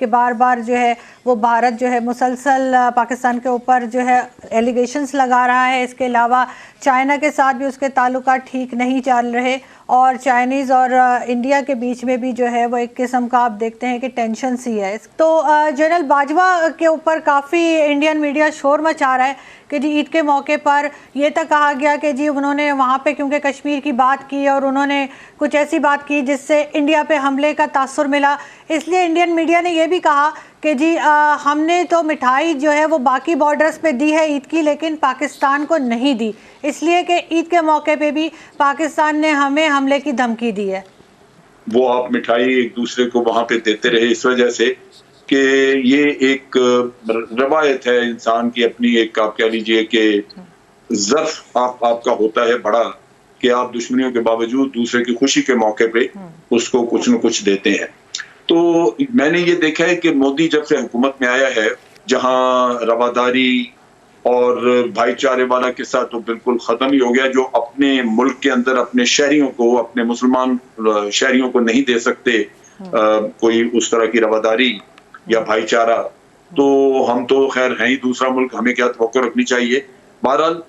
कि बार बार जो है वो भारत जो है मुसलसल पाकिस्तान के ऊपर जो है एलिगेशंस लगा रहा है। इसके अलावा चाइना के साथ भी उसके ताल्लुकात ठीक नहीं चल रहे और चाइनीज़ और इंडिया के बीच में भी जो है वो एक किस्म का आप देखते हैं कि टेंशन सी है। तो जनरल बाजवा के ऊपर काफ़ी इंडियन मीडिया शोर मचा रहा है कि जी ईद के मौके पर ये तक कहा गया कि जी उन्होंने वहाँ पे क्योंकि कश्मीर की बात की और उन्होंने कुछ ऐसी बात की जिससे इंडिया पे हमले का तासुर मिला, इसलिए इंडियन मीडिया ने ये भी कहा कि जी हमने तो मिठाई जो है वो बाकी बॉर्डर्स पे दी है ईद की, लेकिन पाकिस्तान को नहीं दी, इसलिए कि ईद के मौके पे भी पाकिस्तान ने हमें हमले की धमकी दी है। वो आप मिठाई एक दूसरे को वहां पे देते रहे इस वजह से कि ये एक रवायत है इंसान की अपनी, एक आप कह लीजिए कि ज़र्फ आपका होता है बड़ा कि आप दुश्मनियों के बावजूद दूसरे की खुशी के मौके पे उसको कुछ न कुछ देते हैं। तो मैंने ये देखा है कि मोदी जब से हुकूमत में आया है, जहां रवादारी और भाईचारे वाला किस्सा तो बिल्कुल खत्म ही हो गया, जो अपने मुल्क के अंदर अपने शहरियों को, अपने मुसलमान शहरियों को नहीं दे सकते कोई उस तरह की रवादारी या भाईचारा, तो हम तो खैर हैं ही दूसरा मुल्क, हमें क्या तवक्को रखनी चाहिए। बहरहाल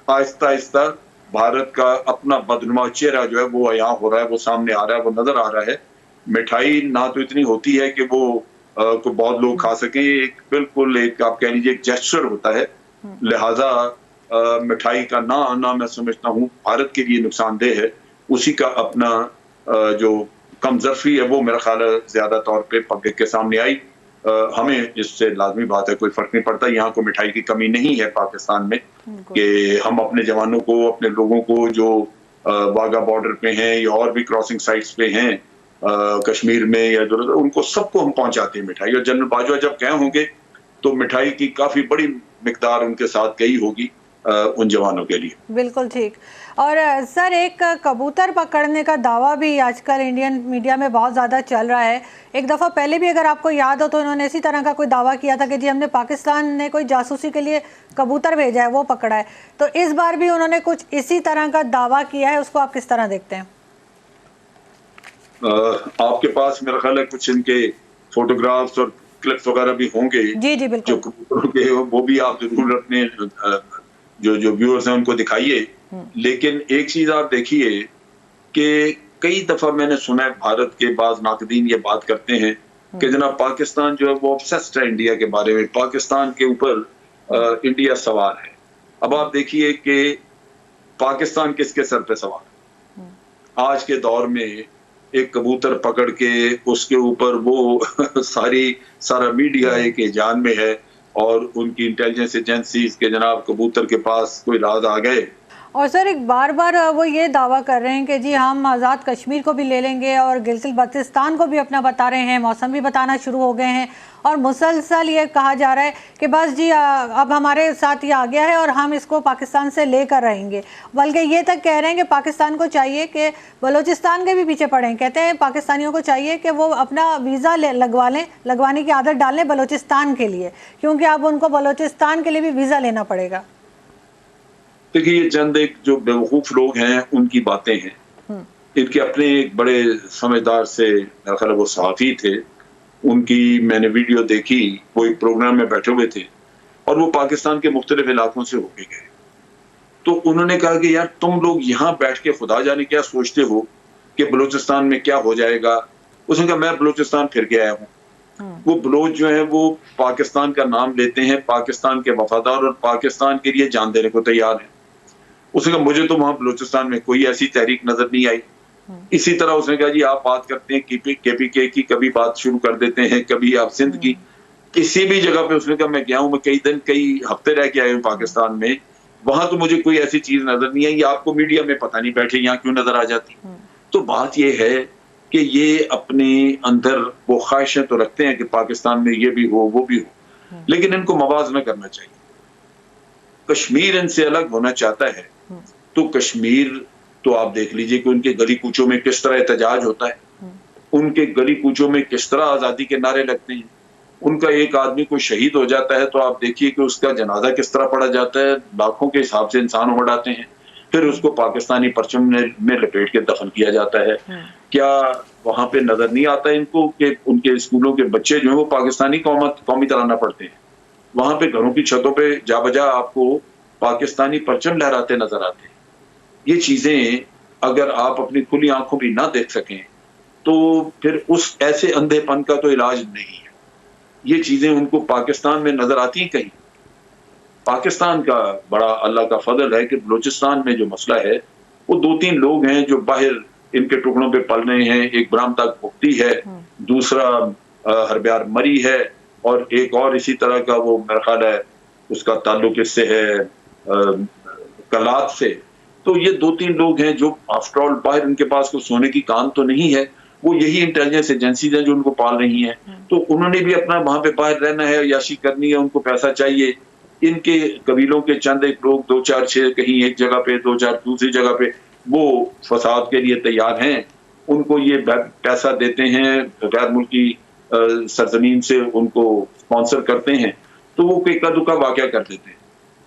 आहिस्ता आहिस्ता भारत का अपना बदनुमा चेहरा जो है वो यहाँ हो रहा है, वो सामने आ रहा है, वो नजर आ रहा है। मिठाई ना तो इतनी होती है कि वो को बहुत लोग खा सकें, एक बिल्कुल एक आप कह लीजिए एक जेस्चर होता है, लिहाजा मिठाई का ना आना मैं समझता हूँ भारत के लिए नुकसानदेह है। उसी का अपना जो कमजोरी है वो मेरा ख्याल है ज्यादा तौर पे पब्लिक के सामने आई। हमें इससे लाजमी बात है, कोई फर्क नहीं पड़ता, यहाँ को मिठाई की कमी नहीं है पाकिस्तान में कि हम अपने जवानों को, अपने लोगों को जो वाघा बॉर्डर पे हैं या और भी क्रॉसिंग साइट्स पे हैं कश्मीर में या इधर, उनको सबको हम पहुंचाते हैं मिठाई। और जनरल बाजवा जब गए होंगे तो मिठाई की काफी बड़ी मिकदार उनके साथ गई होगी उन जवानों के लिए। बिल्कुल ठीक। और सर एक कबूतर पकड़ने का दावा भी आजकल इंडियन मीडिया में बहुत ज़्यादा चल रहा है। एक दफ़ा पहले भी अगर आपको याद हो तो इन्होंने इसी तरह का कोई दावा किया था कि जी हमने पाकिस्तान ने कोई जासूसी के लिए कबूतर भेजा है, वो पकड़ा है। तो इस बार भी उन्होंने कुछ इसी तरह का दावा किया है, उसको आप किस तरह देखते हैं? आपके पास मेरा ख्याल है कुछ इनके फोटोग्राफ्स और क्लिप्स वगैरह भी होंगे। जी जी बिल्कुल। जो कबूतरों के वो भी आप जरूर अपने जो व्यूअर्स हैं उनको दिखाइए। लेकिन एक चीज आप देखिए कि कई दफा मैंने सुना है भारत के बाज नाकदीन ये बात करते हैं कि जनाब पाकिस्तान जो है वो ऑब्सेस्ड है इंडिया के बारे में, पाकिस्तान के ऊपर इंडिया सवार है। अब आप देखिए कि पाकिस्तान किसके सर पे सवार है? आज के दौर में एक कबूतर पकड़ के उसके ऊपर वो सारा मीडिया एक जान में है और उनकी इंटेलिजेंस एजेंसीज के जनाब कबूतर के पास कोई राज आ गए। और सर एक बार वो ये दावा कर रहे हैं कि जी हम आज़ाद कश्मीर को भी ले लेंगे और गिलगित बल्तिस्तान को भी अपना बता रहे हैं, मौसम भी बताना शुरू हो गए हैं और मुसलसल ये कहा जा रहा है कि बस जी अब हमारे साथ ये आ गया है और हम इसको पाकिस्तान से लेकर रहेंगे। बल्कि ये तक कह रहे हैं कि पाकिस्तान को चाहिए कि बलूचिस्तान के भी पीछे पड़ें। कहते हैं पाकिस्तानियों को चाहिए कि वो अपना वीज़ा लगवाने की आदत डालें बलूचिस्तान के लिए, क्योंकि अब उनको बलूचिस्तान के लिए भी वीज़ा लेना पड़ेगा। देखिए ये चंद एक जो बेवकूफ लोग हैं उनकी बातें हैं। इनके अपने एक बड़े समझदार से मेरा ख्याल वो सहाफी थे, उनकी मैंने वीडियो देखी, वो एक प्रोग्राम में बैठे हुए थे और वो पाकिस्तान के मुख्तलिफ इलाकों से होके गए। तो उन्होंने कहा कि यार तुम लोग यहाँ बैठ के खुदा जाने क्या सोचते हो कि बलूचिस्तान में क्या हो जाएगा। उसने कहा मैं बलूचिस्तान फिर के आया हूँ। वो बलोच जो है वो पाकिस्तान का नाम लेते हैं, पाकिस्तान के वफादार और पाकिस्तान के लिए जान देने को तैयार है। उसने कहा मुझे तो वहां बलूचिस्तान में कोई ऐसी तहरीक नजर नहीं आई। इसी तरह उसने कहा जी आप बात करते हैं केपीके की, कभी बात शुरू कर देते हैं, कभी आप सिंध की, किसी भी जगह पे उसने कहा मैं गया हूं, मैं कई हफ्ते रह के आया हूँ पाकिस्तान में, वहां तो मुझे कोई ऐसी चीज नजर नहीं आई। आपको मीडिया में पता नहीं बैठे यहाँ क्यों नजर आ जाती। तो बात यह है कि ये अपने अंदर वो ख्वाहिशें तो रखते हैं कि पाकिस्तान में ये भी हो वो भी हो, लेकिन इनको मवाज़ना करना चाहिए। कश्मीर इनसे अलग होना चाहता है तो कश्मीर तो आप देख लीजिए कि उनके गली कूचों में किस तरह एहतजाज होता है, उनके गली कूचों में किस तरह आजादी के नारे लगते हैं। उनका एक आदमी कोई शहीद हो जाता है तो आप देखिए कि उसका जनाजा किस तरह पड़ा जाता है, लाखों के हिसाब से इंसान उमड़ आते हैं, फिर उसको पाकिस्तानी परचम में लपेट के दफन किया जाता है। क्या वहां पे नजर नहीं आता इनको कि उनके स्कूलों के बच्चे जो है वो पाकिस्तानी कौमी तराना पढ़ते हैं। वहां पे घरों की छतों पे जा बजा आपको पाकिस्तानी परचम लहराते नजर आते हैं। ये चीजें अगर आप अपनी खुली आंखों भी ना देख सकें तो फिर उस ऐसे अंधेपन का तो इलाज नहीं है। ये चीजें उनको पाकिस्तान में नजर आती हैं कहीं? पाकिस्तान का बड़ा अल्लाह का फजल है कि बलूचिस्तान में जो मसला है वो 2-3 लोग हैं जो बाहर इनके टुकड़ों पे पल रहे हैं। एक ब्राह्मता भुगती है, दूसरा हरब्यार मरी है और एक और इसी तरह का वो मेरा ख्याल है उसका ताल्लुक इससे है कलात से। तो ये 2-3 लोग हैं जो आफ्टर ऑल बाहर इनके पास कोई सोने की कान तो नहीं है, वो यही इंटेलिजेंस एजेंसीज हैं जो उनको पाल रही हैं। तो उन्होंने भी अपना वहां पे बाहर रहना है, याशी करनी है, उनको पैसा चाहिए। इनके कबीलों के चंद एक लोग 2-4-6 कहीं एक जगह पे 2-4 दूसरी जगह पे वो फसाद के लिए तैयार हैं। उनको ये पैसा देते हैं, गैर मुल्की सरजमीन से उनको स्पॉन्सर करते हैं, तो वो इक्का दुक्का वाकया कर देते हैं।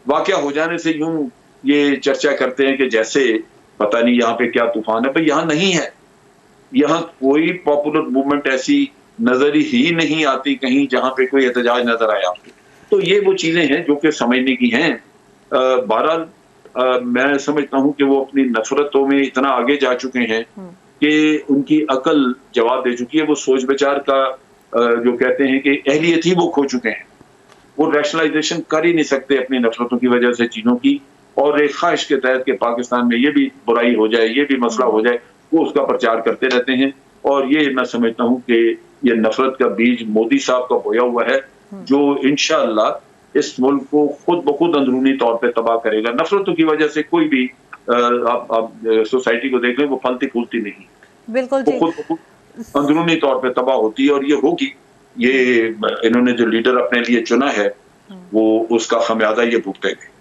वाकया हो जाने से यूं ये चर्चा करते हैं कि जैसे पता नहीं यहाँ पे क्या तूफान है। भाई यहाँ नहीं है, यहाँ कोई पॉपुलर मूवमेंट ऐसी नजर ही नहीं आती कहीं जहां पे कोई एहतजाज नजर आया आपको। तो ये वो चीजें हैं जो कि समझने की हैं। बहरहाल मैं समझता हूं कि वो अपनी नफरतों में इतना आगे जा चुके हैं कि उनकी अकल जवाब दे चुकी है। वो सोच विचार का जो कहते हैं कि अहलियत ही वो खो चुके हैं। वो रैशनलाइजेशन कर ही नहीं सकते अपनी नफरतों की वजह से चीजों की, और एक ख्वाहिश के तहत कि पाकिस्तान में ये भी बुराई हो जाए, ये भी मसला हो जाए, वो उसका प्रचार करते रहते हैं। और ये मैं समझता हूं कि ये नफरत का बीज मोदी साहब का बोया हुआ है जो इंशाअल्लाह इस मुल्क को खुद ब खुद अंदरूनी तौर पे तबाह करेगा। नफरतों की वजह से कोई भी आप सोसाइटी को देख लें, वो फलती फूलती नहीं, बिल्कुल वो खुद ब खुद अंदरूनी तौर पे तबाह होती है। और ये होगी, ये इन्होंने जो लीडर अपने लिए चुना है वो उसका खमियाजा ये भुगतेंगे।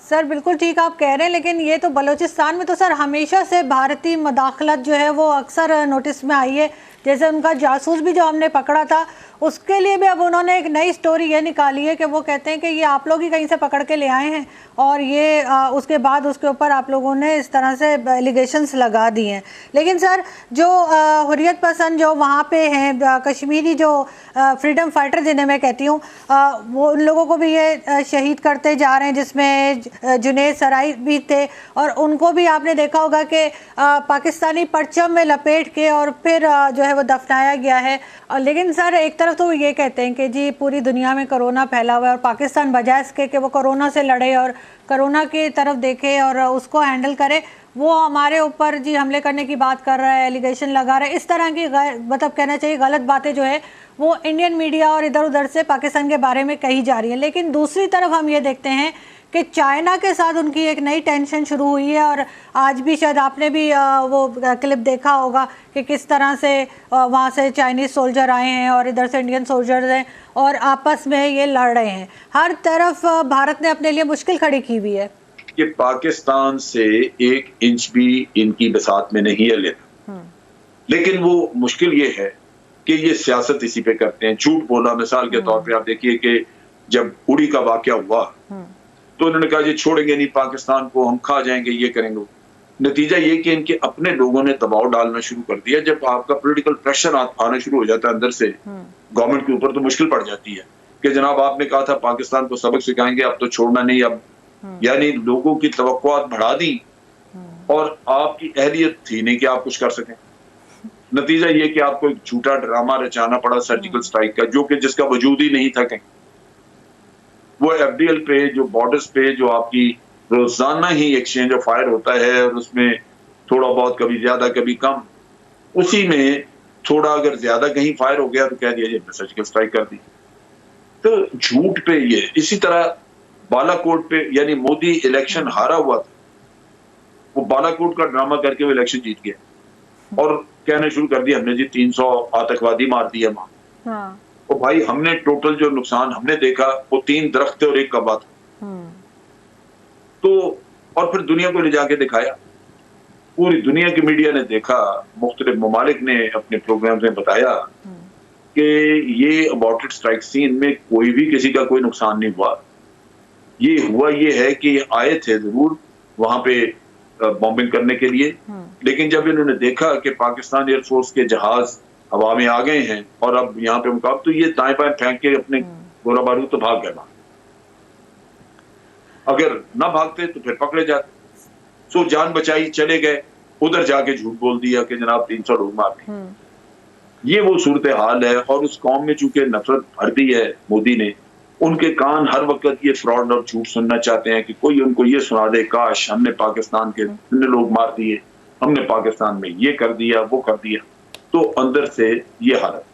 सर बिल्कुल ठीक आप कह रहे हैं, लेकिन ये तो बलूचिस्तान में तो सर हमेशा से भारतीय मदाखलत जो है वो अक्सर नोटिस में आई है। जैसे उनका जासूस भी जो हमने पकड़ा था, उसके लिए भी अब उन्होंने एक नई स्टोरी ये निकाली है कि वो कहते हैं कि ये आप लोग ही कहीं से पकड़ के ले आए हैं, और ये उसके बाद उसके ऊपर आप लोगों ने इस तरह से एलिगेशंस लगा दिए हैं। लेकिन सर जो हुर्रियत पसंद जो वहाँ पे हैं, कश्मीरी जो फ्रीडम फाइटर जिन्हें मैं कहती हूँ, वो उन लोगों को भी ये शहीद करते जा रहे हैं, जिसमें जुनैद सराई भी थे, और उनको भी आपने देखा होगा कि पाकिस्तानी परचम में लपेट के और फिर जो है वो दफनाया गया है। लेकिन सर एक तरफ तो ये कहते हैं कि जी पूरी दुनिया में कोरोना फैला हुआ है और पाकिस्तान बजाय इसके कि वो कोरोना से लड़े और कोरोना की तरफ देखे और उसको हैंडल करे, वो हमारे ऊपर जी हमले करने की बात कर रहा है, एलिगेशन लगा रहा है। इस तरह की मतलब कहना चाहिए गलत बातें जो है वो इंडियन मीडिया और इधर उधर से पाकिस्तान के बारे में कही जा रही है। लेकिन दूसरी तरफ हम ये देखते हैं कि चाइना के साथ उनकी एक नई टेंशन शुरू हुई है, और आज भी शायद आपने भी वो क्लिप देखा होगा कि किस तरह से वहाँ से चाइनीज़ सोल्जर आए हैं और इधर से इंडियन सोल्जर्स हैं और आपस में ये लड़ रहे हैं। हर तरफ भारत ने अपने लिए मुश्किल खड़ी की हुई है कि पाकिस्तान से 1 इंच भी इनकी बसात में नहीं है लेना। लेकिन वो मुश्किल ये है कि ये सियासत इसी पे करते हैं, झूठ बोला। मिसाल के तौर पे आप देखिए कि जब उड़ी का वाकया हुआ तो उन्होंने कहा ये छोड़ेंगे नहीं पाकिस्तान को, हम खा जाएंगे, ये करेंगे। नतीजा ये कि इनके अपने लोगों ने दबाव डालना शुरू कर दिया। जब आपका पॉलिटिकल प्रेशर आना शुरू हो जाता है अंदर से गवर्नमेंट के ऊपर, तो मुश्किल पड़ जाती है कि जनाब आपने कहा था पाकिस्तान को सबक सिखाएंगे, अब तो छोड़ना नहीं। अब यानी लोगों की तवक्कुआत बढ़ा दी और आपकी अहलियत थी नहीं कि आप कुछ कर सकें। नतीजा ये कि आपको एक झूठा ड्रामा रचाना पड़ा सर्जिकल स्ट्राइक का, जो कि जिसका वजूद ही नहीं था कहीं। वो एफडीएल पे जो बॉर्डर्स पे जो आपकी रोजाना ही एक्सचेंज ऑफ फायर होता है और उसमें थोड़ा बहुत कभी ज्यादा कभी कम, उसी में थोड़ा अगर ज्यादा कहीं फायर हो गया तो कह दिया जाए सर्जिकल स्ट्राइक कर दी। तो झूठ पे ये इसी तरह बालाकोट पे, यानी मोदी इलेक्शन हारा हुआ था, वो बालाकोट का ड्रामा करके वो इलेक्शन जीत गया और कहने शुरू कर दिया हमने जी 300 आतंकवादी मार दिए वहां। तो भाई हमने टोटल जो नुकसान हमने देखा वो 3 दरख्त थे और 1 कब्बा था। तो और फिर दुनिया को ले जाके दिखाया, पूरी दुनिया की मीडिया ने देखा, मुख्तलिफ ममालिक ने अपने प्रोग्राम में बताया कि ये अबॉर्टेड स्ट्राइक सीन में कोई भी किसी का कोई नुकसान नहीं हुआ। ये हुआ ये है कि आए थे जरूर वहां पे बॉम्बिंग करने के लिए, लेकिन जब इन्होंने देखा कि पाकिस्तान एयरफोर्स के जहाज हवा में आ गए हैं और अब यहाँ पे मुकाबला, तो ये दाएं बाएं फेंक के अपने गोला बारूद तो भाग गए वहां। अगर ना भागते तो फिर पकड़े जाते। सो जान बचाई, चले गए, उधर जाके झूठ बोल दिया कि जनाब 300 लोग मार दिए। ये वो सूरत हाल है। और उस कौम में चूंकि नफरत भर दी है मोदी ने, उनके कान हर वक्त ये फ्रॉड और झूठ सुनना चाहते हैं कि कोई उनको ये सुना दे, काश हमने पाकिस्तान के इतने लोग मार दिए, हमने पाकिस्तान में ये कर दिया, वो कर दिया। तो अंदर से ये हालत